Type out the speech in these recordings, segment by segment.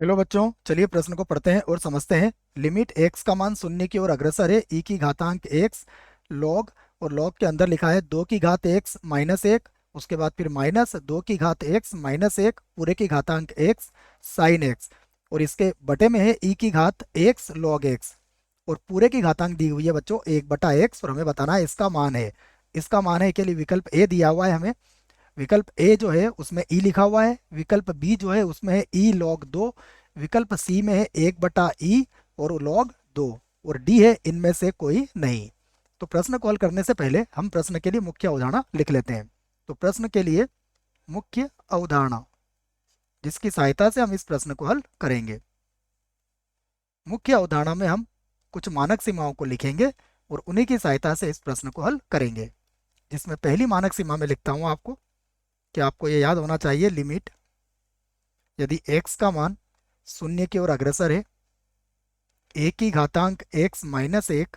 Hello बच्चों, चलिए प्रश्न को पढ़ते हैं और समझते हैं। लिमिट x का मान शून्य की ओर अग्रसर है, e की घातांक x log, और log के अंदर लिखा है 2 की घात x माइनस एक, उसके बाद फिर माइनस 2 की घात x माइनस एक पूरे की घातांक x साइन x, और इसके बटे में है e की घात x log x, और पूरे की घातांक दी हुई है बच्चों 1/x, और हमें बताना है इसका मान है। इसका मान है के लिए विकल्प ए दिया हुआ है हमें। विकल्प ए जो है उसमें ई लिखा हुआ है, विकल्प बी जो है उसमें है ई लॉग दो, विकल्प सी में है 1/ई और लॉग दो, और डी है इनमें से कोई नहीं। तो प्रश्न को हल करने से पहले हम प्रश्न के लिए मुख्य अवधारणा लिख लेते हैं। तो प्रश्न के लिए मुख्य अवधारणा जिसकी सहायता से हम इस प्रश्न को हल करेंगे। मुख्य अवधारणा में हम कुछ मानक सीमाओं को लिखेंगे और उन्हीं की सहायता से इस प्रश्न को हल करेंगे। जिसमें पहली मानक सीमा में लिखता हूं आपको कि आपको ये याद होना चाहिए, लिमिट यदि x का मान शून्य की ओर अग्रसर है, a की घातांक x माइनस एक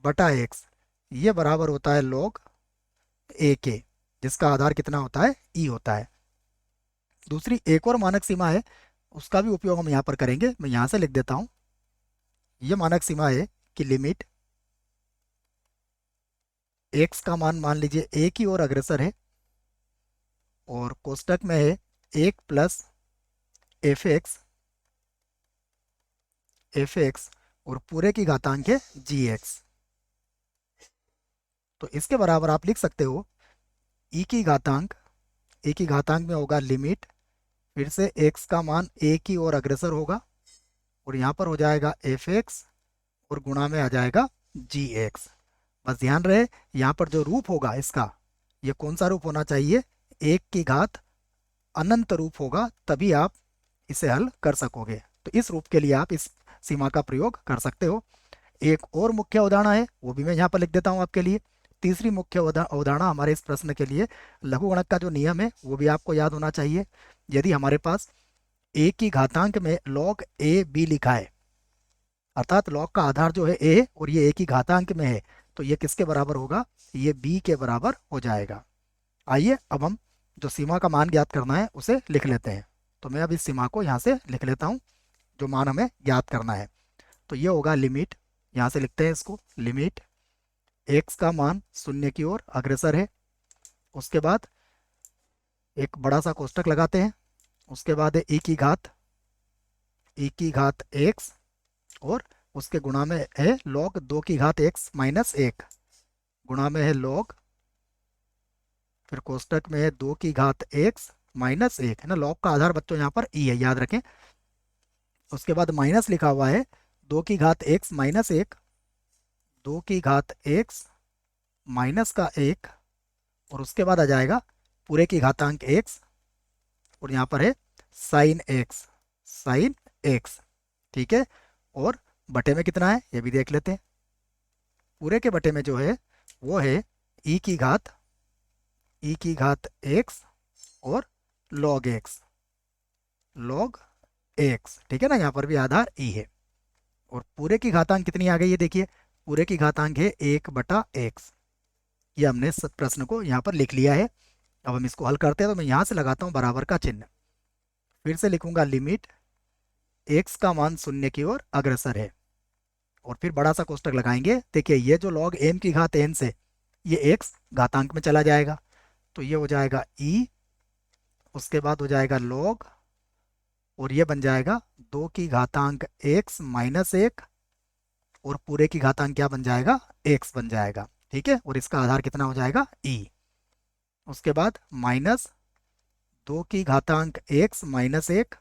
बटा x, ये बराबर होता है log a के, जिसका आधार कितना होता है, e होता है। दूसरी एक और मानक सीमा है, उसका भी उपयोग हम यहाँ पर करेंगे। मैं यहाँ से लिख देता हूँ। ये मानक सीमा है कि लिमिट x का मान लीजिए a की ओर अग्रसर है, और कोष्टक में है 1 प्लस एफ एक्स और पूरे की घातांक है gx। तो इसके बराबर आप लिख सकते हो e की घातांक, ए की घातांक में होगा लिमिट, फिर से x का मान a की ओर अग्रसर होगा, और यहाँ पर हो जाएगा एफ एक्स और गुणा में आ जाएगा जी एक्स। बस ध्यान रहे यहाँ पर जो रूप होगा इसका, ये कौन सा रूप होना चाहिए, एक की घात अनंत रूप होगा, तभी आप इसे हल कर सकोगे। तो इस रूप के लिए आप इस सीमा का प्रयोग कर सकते हो। एक और मुख्य अवधारणा है, वो भी मैं यहाँ पर लिख देता हूँ आपके लिए। तीसरी मुख्य अवधारणा हमारे इस प्रश्न के लिए लघुगणक का जो नियम है वो भी आपको याद होना चाहिए। यदि हमारे पास a की घातांक में log a b लिखा है, अर्थात log का आधार जो है a और ये a की घातांक में है, तो ये किसके बराबर होगा, ये b के बराबर हो जाएगा। आइए अब हम जो सीमा का मान ज्ञात करना है उसे लिख लेते हैं। तो मैं अब इस सीमा को यहाँ से लिख लेता हूँ, जो मान हमें ज्ञात करना है। तो ये होगा लिमिट, यहाँ से लिखते हैं इसको, लिमिट x का मान शून्य की ओर अग्रसर है, उसके बाद एक बड़ा सा कोष्टक लगाते हैं, उसके बाद है e की घात x, और उसके गुणा में है log 2 की घात x माइनस एक, गुणा में है log, फिर कोष्टक में है 2 की घात x माइनस एक, है ना। log का आधार बच्चों यहाँ पर e है, याद रखें। उसके बाद माइनस लिखा हुआ है 2 की घात x माइनस एक, 2 की घात x माइनस का एक, और उसके बाद आ जाएगा पूरे की घातांक x, और यहाँ पर है साइन x, साइन x, ठीक है। और बटे में कितना है ये भी देख लेते हैं। पूरे के बटे में जो है वो है e की घात x और log x, log x, ठीक है ना। यहाँ पर भी आधार e है, और पूरे की घातांक कितनी आ गई है, देखिए पूरे की घातांक है 1/x। ये हमने प्रश्न को यहाँ पर लिख लिया है। अब हम इसको हल करते हैं, तो मैं यहाँ से लगाता हूँ बराबर का चिन्ह, फिर से लिखूंगा लिमिट x का मान शून्य की ओर अग्रसर है, और फिर बड़ा सा कोष्टक लगाएंगे। देखिए ये जो log m की घात n से ये x घातांक में चला जाएगा, तो ये हो जाएगा e, उसके बाद हो जाएगा log, और ये बन जाएगा 2 की घातांक x माइनस एक, और पूरे की घातांक क्या बन जाएगा, x बन जाएगा, ठीक है। और इसका आधार कितना हो जाएगा, e। उसके बाद माइनस 2 की घातांक x माइनस एक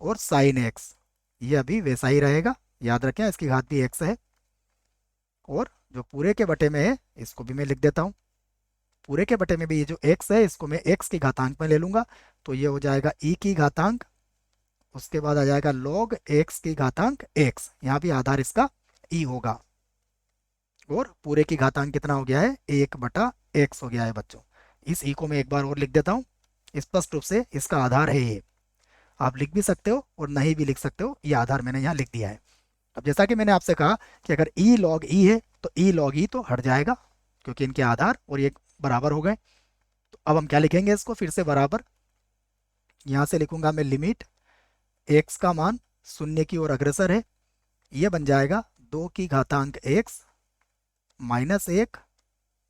और साइन x, ये अभी वैसा ही रहेगा, याद रखें इसकी घात भी x है। और जो पूरे के बटे में है इसको भी मैं लिख देता हूँ। पूरे के बटे में भी ये जो x है इसको मैं x की घातांक में ले लूंगा, तो ये हो जाएगा e की घातांक, उसके बाद आ जाएगा log x की घातांक x, यहाँ भी आधार इसका e होगा। और पूरे की घातांक कितना हो गया है, 1/x हो गया है बच्चों। इस e को मैं एक बार और लिख देता हूँ, स्पष्ट रूप से इसका आधार है ये। आप लिख भी सकते हो और नहीं भी लिख सकते हो, ये आधार मैंने यहाँ लिख दिया है। अब जैसा कि मैंने आपसे कहा कि अगर e log e है तो e log e तो हट जाएगा, क्योंकि इनके आधार और ये बराबर हो गए। तो अब हम क्या लिखेंगे, इसको फिर से बराबर, यहाँ से लिखूंगा मैं लिमिट एक्स का मान शून्य की ओर अग्रसर है, ये बन जाएगा 2 की घातांक एक्स माइनस 1,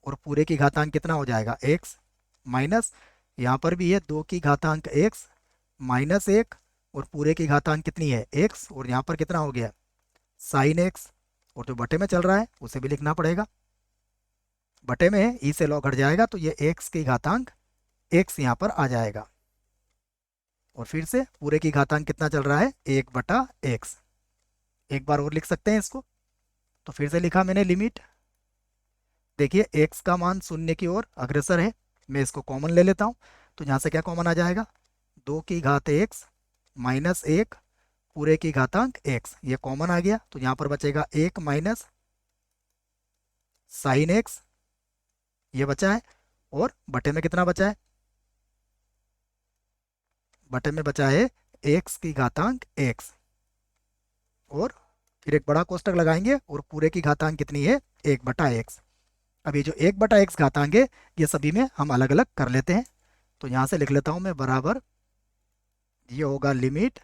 और पूरे की घातांक कितना हो जाएगा एक्स माइनस, यहाँ पर भी है 2 की घातांक एक्स माइनस 1, और पूरे की घातांक कितनी है एक्स, और यहाँ पर कितना हो गया साइन एक्स, और जो बटे में चल रहा है उसे भी लिखना पड़ेगा, बटे में है ई से लॉग हट जाएगा तो ये एक्स की घातांक एक्स यहाँ पर आ जाएगा। और फिर से पूरे की घातांक कितना चल रहा है 1/x, एक बार और लिख सकते हैं इसको। तो फिर से लिखा मैंने लिमिट, देखिए x का मान शून्य की ओर अग्रसर है, मैं इसको कॉमन ले लेता हूँ, तो यहाँ से क्या कॉमन आ जाएगा 2 की घात x माइनस 1 पूरे की घातांक x, ये कॉमन आ गया, तो यहाँ पर बचेगा 1 माइनस साइन एक्स, ये बचा है, और बटे में कितना बचा है, बटे में बचा है x की घातांक x, और फिर एक बड़ा कोष्टक लगाएंगे और पूरे की घातांक कितनी है 1/x। अब ये जो 1/x घातांक है ये सभी में हम अलग अलग कर लेते हैं, तो यहाँ से लिख लेता हूँ मैं बराबर, ये होगा लिमिट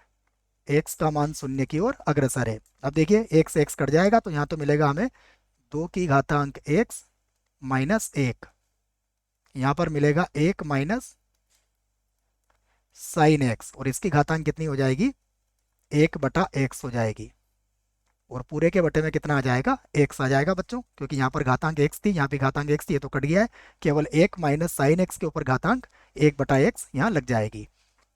x का मान शून्य की ओर अग्रसर है। अब देखिए x से x कट जाएगा तो यहाँ तो मिलेगा हमें 2 की घातांक x माइनस 1, यहाँ पर मिलेगा 1 माइनस साइन एक्स, और इसकी घातांक कितनी हो जाएगी 1/x हो जाएगी, और पूरे के बटे में कितना आ जाएगा x आ जाएगा बच्चों, क्योंकि यहाँ पर घातांक x थी, यहाँ भी घातांक x थी, ये तो कट गया है, केवल 1 माइनस साइन एक्स के ऊपर घातांक 1/x यहाँ लग जाएगी।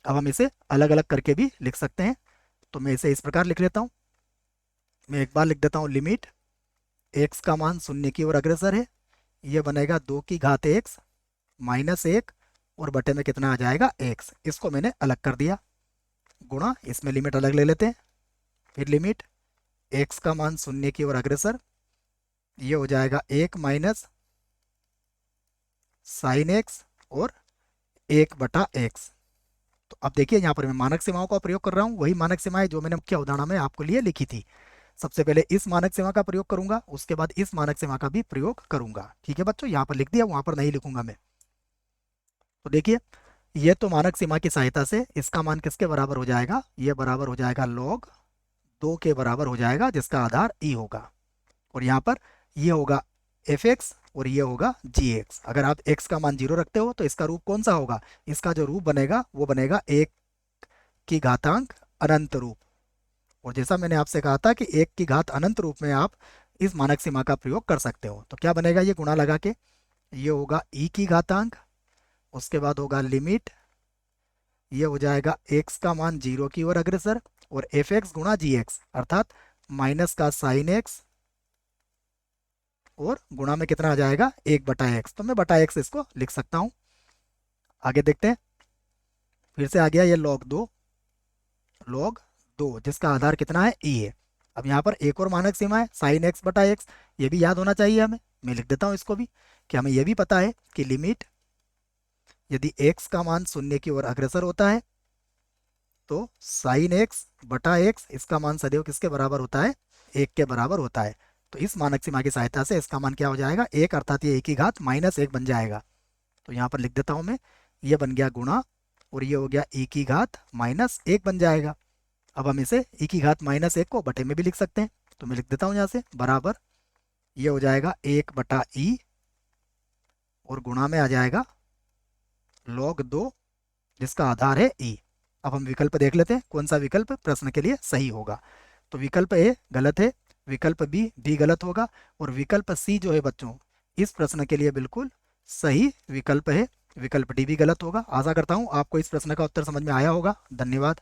अब हम इसे अलग अलग करके भी लिख सकते हैं, तो मैं इसे इस प्रकार लिख लेता हूँ, मैं एक बार लिख देता हूँ लिमिट x का मान शून्य की ओर अग्रसर है, ये बनेगा 2 की घात x माइनस 1, और बटे में कितना आ जाएगा x, इसको मैंने अलग कर दिया, गुणा इसमें लिमिट अलग ले लेते हैं, फिर लिमिट x का मान शून्य की ओर अग्रसर, ये हो जाएगा 1 माइनस साइन एक्स और 1/x। तो अब देखिए यहाँ पर मैं मानक सीमाओं का प्रयोग कर रहा हूँ, वही मानक सीमाएं जो मैंने मुख्य उदाहरण में आपको लिए लिखी थी। सबसे पहले इस मानक सीमा का प्रयोग करूंगा, उसके बाद इस मानक सीमा का भी प्रयोग करूंगा। ठीक है बच्चों, यहाँ पर लिख दिया, वहां पर नहीं लिखूंगा मैं। तो देखिए ये तो मानक सीमा की सहायता से इसका मान किसके बराबर हो जाएगा, ये बराबर हो जाएगा log 2 के बराबर हो जाएगा, जिसका आधार ई होगा, और यहाँ पर ये होगा fx और ये होगा gx। अगर आप x का मान 0 रखते हो तो इसका रूप कौन सा होगा, इसका जो रूप बनेगा वो बनेगा 1 की घातांक अनंत रूप, और जैसा मैंने आपसे कहा था कि 1 की घात अनंत रूप में आप इस मानक सीमा का प्रयोग कर सकते हो। तो क्या बनेगा, ये गुणा लगा के ये होगा e की घातांक, उसके बाद होगा लिमिट, ये हो जाएगा x का मान 0 की ओर अग्रसर, और fx गुणा gx, अर्थात माइनस का साइन x, और गुणा में कितना आ जाएगा 1/x, तो मैं बटा x इसको लिख सकता हूं। आगे देखते हैं, फिर से आ गया ये log 2 जिसका आधार कितना है e है। अब यहाँ पर एक और मानक सीमा है साइन x/x, ये भी याद होना चाहिए हमें, मैं लिख देता हूँ इसको भी, कि हमें यह भी पता है कि लिमिट यदि x का मान शून्य की ओर अग्रसर होता है तो साइन x/x, इसका मान सदैव किसके बराबर होता है 1 के बराबर होता है। तो इस मानक सीमा की सहायता से इसका मान क्या हो जाएगा 1, अर्थात ये 1 की घात -1 बन जाएगा। तो यहाँ पर लिख देता हूँ मैं, ये बन गया गुणा, और ये हो गया e की घात -1 बन जाएगा। अब हम इसे e की घात -1 को बटे में भी लिख सकते हैं, तो मैं लिख देता हूँ यहाँ से बराबर, ये हो जाएगा 1/e, और गुणा में आ जाएगा log 2 जिसका आधार है e। अब हम विकल्प देख लेते हैं कौन सा विकल्प प्रश्न के लिए सही होगा। तो विकल्प ए गलत है, विकल्प बी भी गलत होगा, और विकल्प सी जो है बच्चों इस प्रश्न के लिए बिल्कुल सही विकल्प है, विकल्प डी भी गलत होगा। आशा करता हूँ आपको इस प्रश्न का उत्तर समझ में आया होगा। धन्यवाद।